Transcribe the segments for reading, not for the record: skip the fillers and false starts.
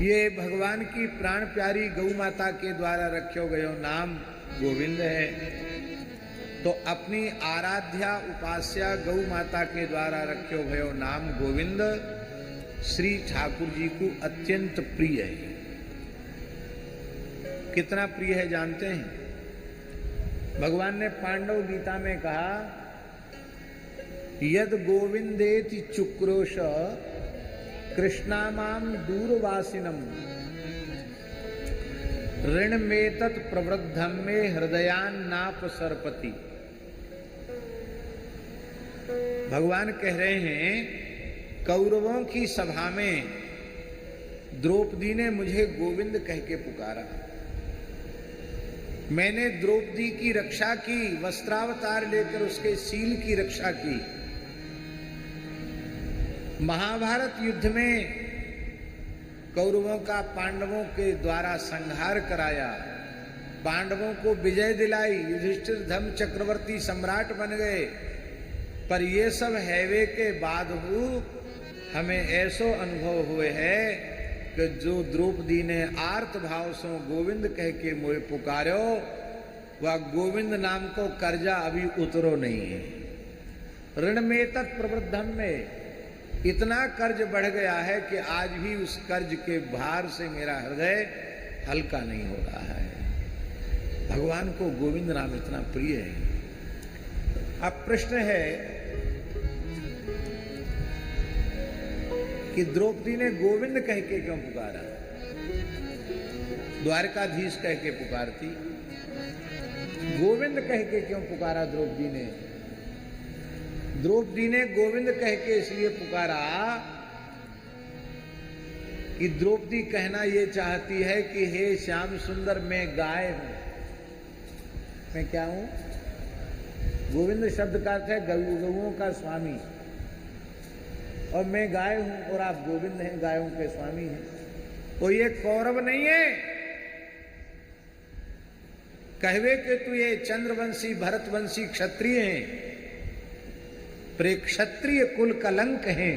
ये भगवान की प्राण प्यारी गौ माता के द्वारा रखो गयो नाम गोविंद है। तो अपनी आराध्या उपास्या गौ माता के द्वारा रखो गयो नाम गोविंद श्री ठाकुर जी को अत्यंत प्रिय है। कितना प्रिय है जानते हैं? भगवान ने पांडव गीता में कहा, यद गोविंदेति चुक्रोश कृष्णामाम दूरवासिनम ऋण में तत् प्रवृद्धम में हृदयान नाप सरपति। भगवान कह रहे हैं, कौरवों की सभा में द्रौपदी ने मुझे गोविंद कह के पुकारा। मैंने द्रौपदी की रक्षा की, वस्त्रावतार लेकर उसके सील की रक्षा की। महाभारत युद्ध में कौरवों का पांडवों के द्वारा संहार कराया, पांडवों को विजय दिलाई, युधिष्ठिर धर्म चक्रवर्ती सम्राट बन गए। पर ये सब हैवे के बाद हमें ऐसो अनुभव हुए है कि जो द्रौपदी ने आर्त भाव से गोविंद कह के मोए पुकारो, वह गोविंद नाम को कर्जा अभी उतरो नहीं है। ऋण में तत् प्रवृद्धम में इतना कर्ज बढ़ गया है कि आज भी उस कर्ज के भार से मेरा हृदय हल्का नहीं हो रहा है। भगवान को गोविंद नाम इतना प्रिय है। अब प्रश्न है कि द्रौपदी ने गोविंद कह के क्यों पुकारा? द्वारकाधीश कह के पुकारती, गोविंद कह के क्यों पुकारा द्रौपदी ने? द्रौपदी ने गोविंद कह के इसलिए पुकारा कि द्रौपदी कहना ये चाहती है कि हे श्याम सुंदर, मैं गाय हूं। मैं क्या हूं? गोविंद शब्द का अर्थ है गौओं का स्वामी, और मैं गाय हूं और आप गोविंद हैं, गायों के स्वामी हैं। तो ये कौरव नहीं है। कहवे कि तू ये चंद्रवंशी भरतवंशी क्षत्रिय हैं, पर क्षत्रिय कुल कलंक हैं।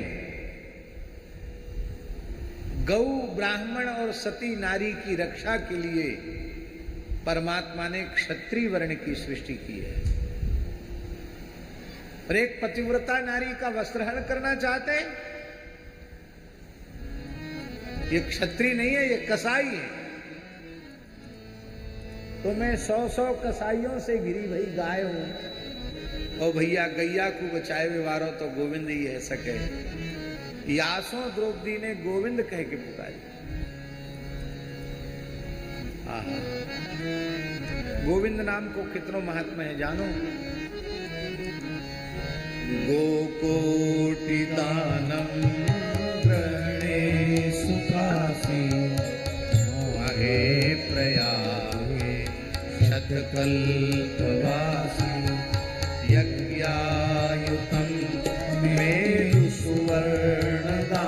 गौ ब्राह्मण और सती नारी की रक्षा के लिए परमात्मा ने क्षत्रिय वर्ण की सृष्टि की है। और एक पतिव्रता नारी का वस्त्रहरण करना चाहते हैं, ये क्षत्रिय नहीं है, ये कसाई है। तो मैं 100 कसाईयों से घिरी भई गाय हूं, और भैया गैया को बचाए हुए वारो तो गोविंद ही है सके। यासों द्रौपदी ने गोविंद कह के पुकारी। गोविंद नाम को कितनो महात्मा है जानो? गोकोटि दानम ग्रहणे सुखासी महे प्रयागे शतकल्पवासी यज्ञायुतं मेरु सुवर्णदानं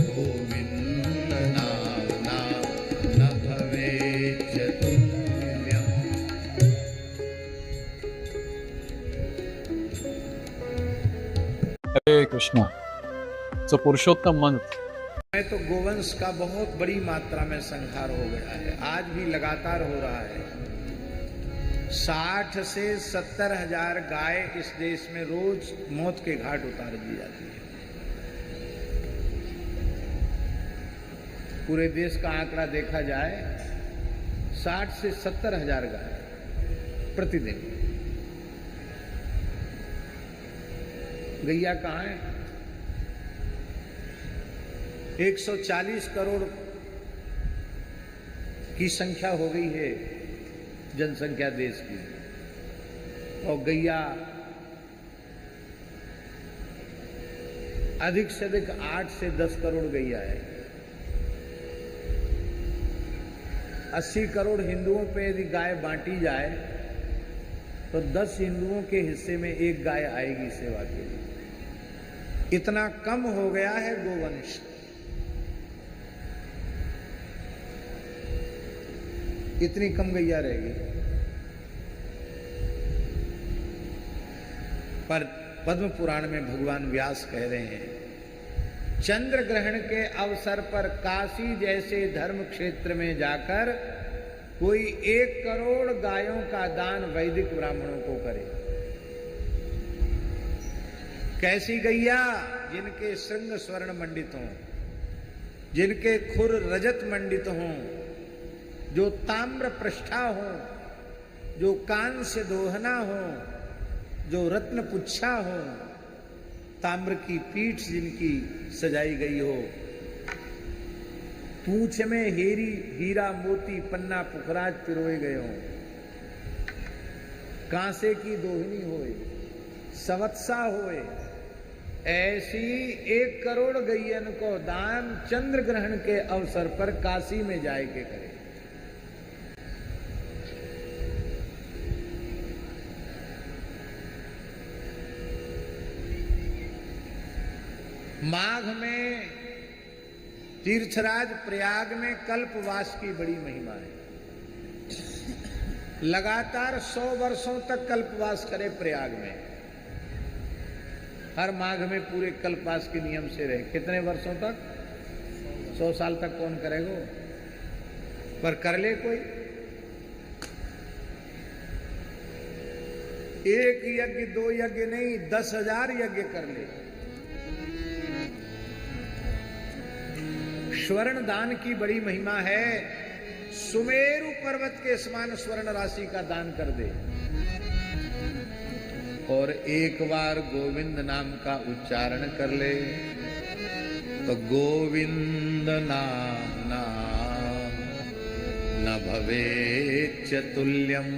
गोविन्द नाम्ना न भवेत् तुल्यम्। हरे कृष्णा। तो पुरुषोत्तम मंत्र मैं तो गोवंश का बहुत बड़ी मात्रा में संहार हो गया है, आज भी लगातार हो रहा है। 60 से 70 हजार गाय इस देश में रोज मौत के घाट उतार दी जाती है। पूरे देश का आंकड़ा देखा जाए 60 से 70 हजार गाय प्रतिदिन। गैया कहाँ है? 140 करोड़ की संख्या हो गई है जनसंख्या देश की, और गैया अधिक से अधिक 8 से 10 करोड़ गैया है। 80 करोड़ हिंदुओं पे यदि गाय बांटी जाए तो 10 हिंदुओं के हिस्से में एक गाय आएगी सेवा के लिए। इतना कम हो गया है गोवंश। इतनी कम गैया रहेगी। पर पद्म पुराण में भगवान व्यास कह रहे हैं चंद्र ग्रहण के अवसर पर काशी जैसे धर्म क्षेत्र में जाकर कोई 1 करोड़ गायों का दान वैदिक ब्राह्मणों को करे। कैसी गैया? जिनके श्रृंग स्वर्ण मंडित हों, जिनके खुर रजत मंडित हों, जो ताम्र पृष्ठा हो, जो कान से दोहना हो, जो रत्न पुच्छा हो, ताम्र की पीठ जिनकी सजाई गई हो, पूंछ में हीरा मोती पन्ना पुखराज पिरोए गए हो, कांसे की दोहनी होए, सवत्सा होए, ऐसी 1 करोड़ गैयन को दान चंद्र ग्रहण के अवसर पर काशी में जाए के करे। माघ में तीर्थराज प्रयाग में कल्पवास की बड़ी महिमा है। लगातार 100 वर्षों तक कल्पवास करे प्रयाग में। हर माघ में पूरे कल्पवास के नियम से रहे। कितने वर्षों तक? 100 साल तक कौन करेगा? पर कर ले कोई। 1 यज्ञ 2 यज्ञ नहीं, 10,000 यज्ञ कर ले। स्वर्ण दान की बड़ी महिमा है। सुमेरु पर्वत के समान स्वर्ण राशि का दान कर दे और एक बार गोविंद नाम का उच्चारण कर ले तो गोविंद नाम न भवेच्च तुल्यम